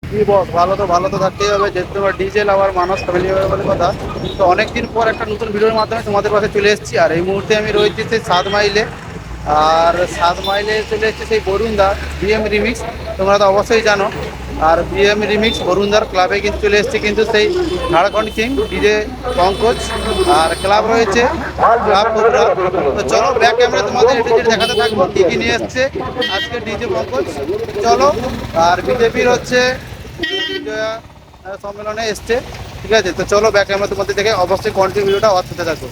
কি বস, ভালো তো থাকতেই হবে, যেহেতু তোমার ডিজে লাভার মানুষ ফ্যামিলি হবে বলে কথা। তো অনেকদিন পর একটা নতুন ভিডিওর মাধ্যমে তোমাদের পাশে চলে এসেছি। আর এই মুহূর্তে আমি রয়েছি সেই 7 মাইলে। আর 7 মাইলে চলে এসেছি সেই বরুণদা বিএম রিমিক্স, তোমরা তো অবশ্যই জানো। আর বিএম রিমিক্স বরুণদার ক্লাবে কিন্তু চলে এসেছি, কিন্তু সেই ঝাড়খণ্ড কিং ডিজে পঙ্কজ। আর ক্লাব রয়েছে ক্লাব কোবরা। তো চলো ব্যাক ক্যামেরা তোমাদের একটু যেটা দেখাতে থাকবো কী কী নিয়ে এসছে আজকে ডিজে পঙ্কজ। চলো। আর বিজেপির হচ্ছে বিজয়া সম্মেলনে এসছে, ঠিক আছে। তো চলো ব্যাক ক্যামেরা তোমাদের দেখে অবশ্যই কন্টিনিউ ভিডিওটা ওয়াচ করতে থাকো।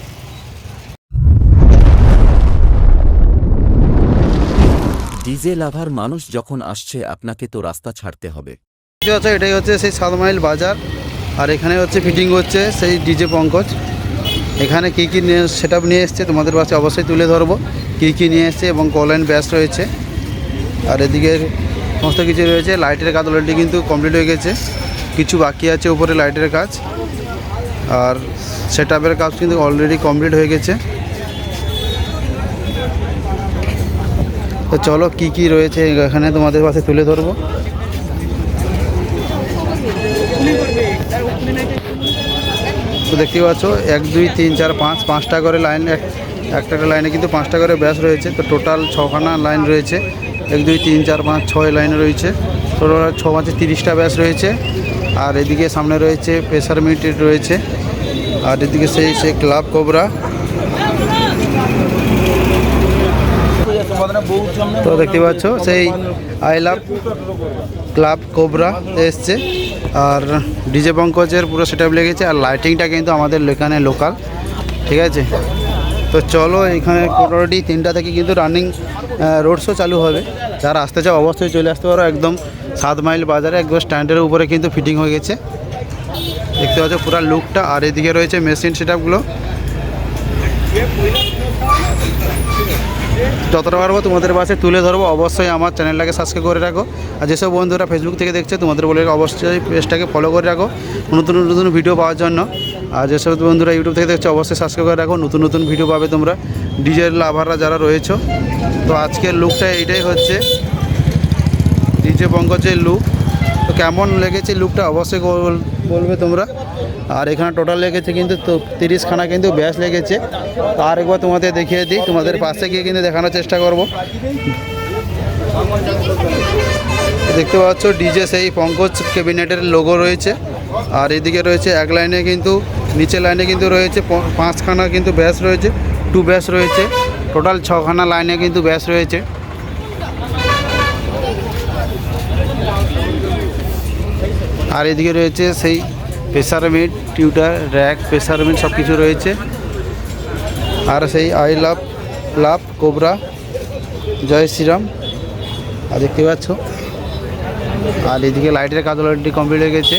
ডিজে লাভার মানুষ যখন আসছে আপনাকে তো রাস্তা ছাড়তে হবে। ঠিক আছে, এটাই হচ্ছে সেই 7 মাইল বাজার। আর এখানে হচ্ছে ফিটিং হচ্ছে সেই ডিজে পঙ্কজ। এখানে কী কী নিয়ে সেট আপ নিয়ে এসছে তোমাদের পাশে অবশ্যই তুলে ধরবো, কী কী নিয়ে এসছে এবং কলাইন ব্যাস রয়েছে। আর এদিকে সমস্ত কিছু রয়েছে। লাইটের কাজ অলরেডি কিন্তু কমপ্লিট হয়ে গেছে, কিছু বাকি আছে উপরে লাইটের কাজ। আর সেট আপের কাজ কিন্তু অলরেডি কমপ্লিট হয়ে গেছে। তো চলো কী কী রয়েছে এখানে তোমাদের পাশে তুলে ধরবো। তো দেখতে পাচ্ছ 1 2 3 4 5 5টা করে লাইন, একটা লাইনে কিন্তু 5টা করে ব্যাস রয়েছে। তো টোটাল 6খানা লাইন রয়েছে। 1 2 3 4 5 6 লাইন রয়েছে। টোটাল 6 5 30টা ব্যাস রয়েছে। আর এদিকে সামনে রয়েছে প্রেসার মিট রয়েছে। আর এদিকে সেই ক্লাব কোবরা। তো দেখতে পাচ্ছ সেই আই লাভ ক্লাব কোবরা এসছে। আর ডিজে পঙ্কজের পুরো সেট আপ লেগেছে। আর লাইটিংটা কিন্তু আমাদের এখানে লোকাল, ঠিক আছে। তো চলো, এখানে অলরেডি 3টা থেকে কিন্তু রানিং রোড শো চালু হবে। যারা আসতে চাও অবশ্যই চলে আসতে পারো। একদম 7 মাইল বাজারে একদম স্ট্যান্ডের উপরে কিন্তু ফিটিং হয়ে গেছে, দেখতে পাচ্ছ পুরো লুকটা। আর এদিকে রয়েছে মেশিন সেট আপগুলো। যতটা পারবো তোমাদের পাশে তুলে ধরবো। অবশ্যই আমার চ্যানেলটাকে সাবস্ক্রাইব করে রাখো। আর যেসব বন্ধুরা ফেসবুক থেকে দেখছে তোমাদের বলে অবশ্যই পেজটাকে ফলো করে রাখো নতুন নতুন ভিডিও পাওয়ার জন্য। আর যেসব বন্ধুরা ইউটিউব থেকে দেখছো অবশ্যই সাবস্ক্রাইব করে রাখো, নতুন নতুন ভিডিও পাবে তোমরা, ডিজের লাভাররা যারা রয়েছো। তো আজকের লুকটা এইটাই হচ্ছে ডিজে পঙ্কজের লুক। তো কেমন লেগেছে লুকটা অবশ্যই বলবে তোমরা। আর এখানে টোটাল লেগেছে কিন্তু 30খানা কিন্তু ব্যাস লেগেছে। আর একবার তোমাদের দেখিয়ে দিই, তোমাদের পাশে গিয়ে কিন্তু দেখানোর চেষ্টা করব। দেখতে পাচ্ছ ডিজে সেই পঙ্কজ ক্যাবিনেটের লোগো রয়েছে। আর এদিকে রয়েছে এক লাইনে কিন্তু, নিচে লাইনে কিন্তু রয়েছে 5খানা কিন্তু ব্যাস রয়েছে, 2 ব্যাস রয়েছে। টোটাল 6খানা লাইনে কিন্তু ব্যাস রয়েছে। আর এদিকে রয়েছে সেই pressure meet, tutor, rack, pressure meet সব কিছু রয়েছে। আর সেই I love club Cobra, Jai Shriram. আর দেখতে পাচ্ছ। আর এদিকে লাইটের কাজ অলরেডি কমপ্লিট হয়ে গেছে।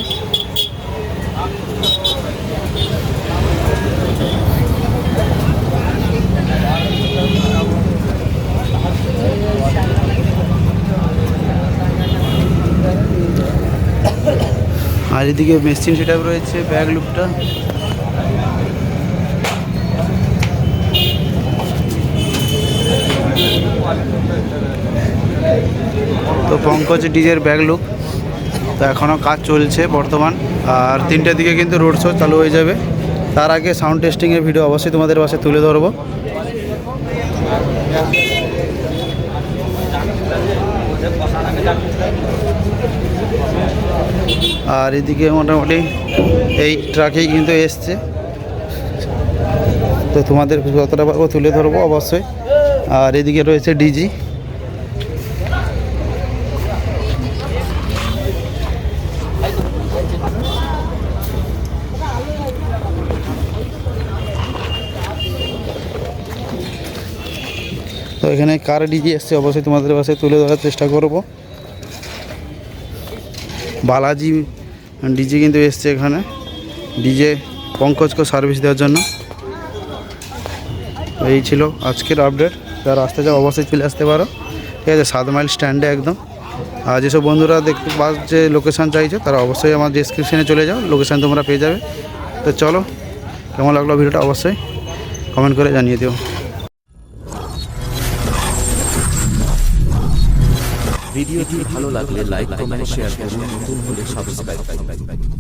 আর এদিকে মেশিন সেট আপ রয়েছে, ব্যাক লুকটা। তো পঙ্কজ ডিজের ব্যাক লুক। তো এখনও কাজ চলছে বর্তমান। আর 3টার দিকে কিন্তু রোড শো চালু হয়ে যাবে। তার আগে সাউন্ড টেস্টিংয়ের ভিডিও অবশ্যই তোমাদের পাশে তুলে ধরবো। আর এদিকে মোটামুটি এই ট্রাকেই কিন্তু এসছে। তো তোমাদের যতটা পারবো তুলে ধরবো অবশ্যই। আর এদিকে রয়েছে ডিজি। তো এখানে কার ডিজি এসছে অবশ্যই তোমাদের পাশে তুলে ধরার চেষ্টা করব। বালাজি ডিজি কিন্তু এসছে এখানে ডিজে পঙ্কজকে সার্ভিস দেওয়ার জন্য। এই ছিল আজকের আপডেট। যারা আসতে চাও অবশ্যই চলে আসতে পারো, ঠিক আছে। 7 মাইল স্ট্যান্ডে একদম। আর যেসব বন্ধুরা দেখতে বাস যে লোকেশান চাইছো তারা অবশ্যই আমার ডেসক্রিপশানে চলে যাও, লোকেশান তোমরা পেয়ে যাবে। তো চলো, কেমন লাগলো ভিডিওটা অবশ্যই কমেন্ট করে জানিয়ে দিও। ভিডিওটি ভালো লাগলে লাইক কমেন্ট শেয়ার করুন, নতুন হলে সাবস্ক্রাইব করুন।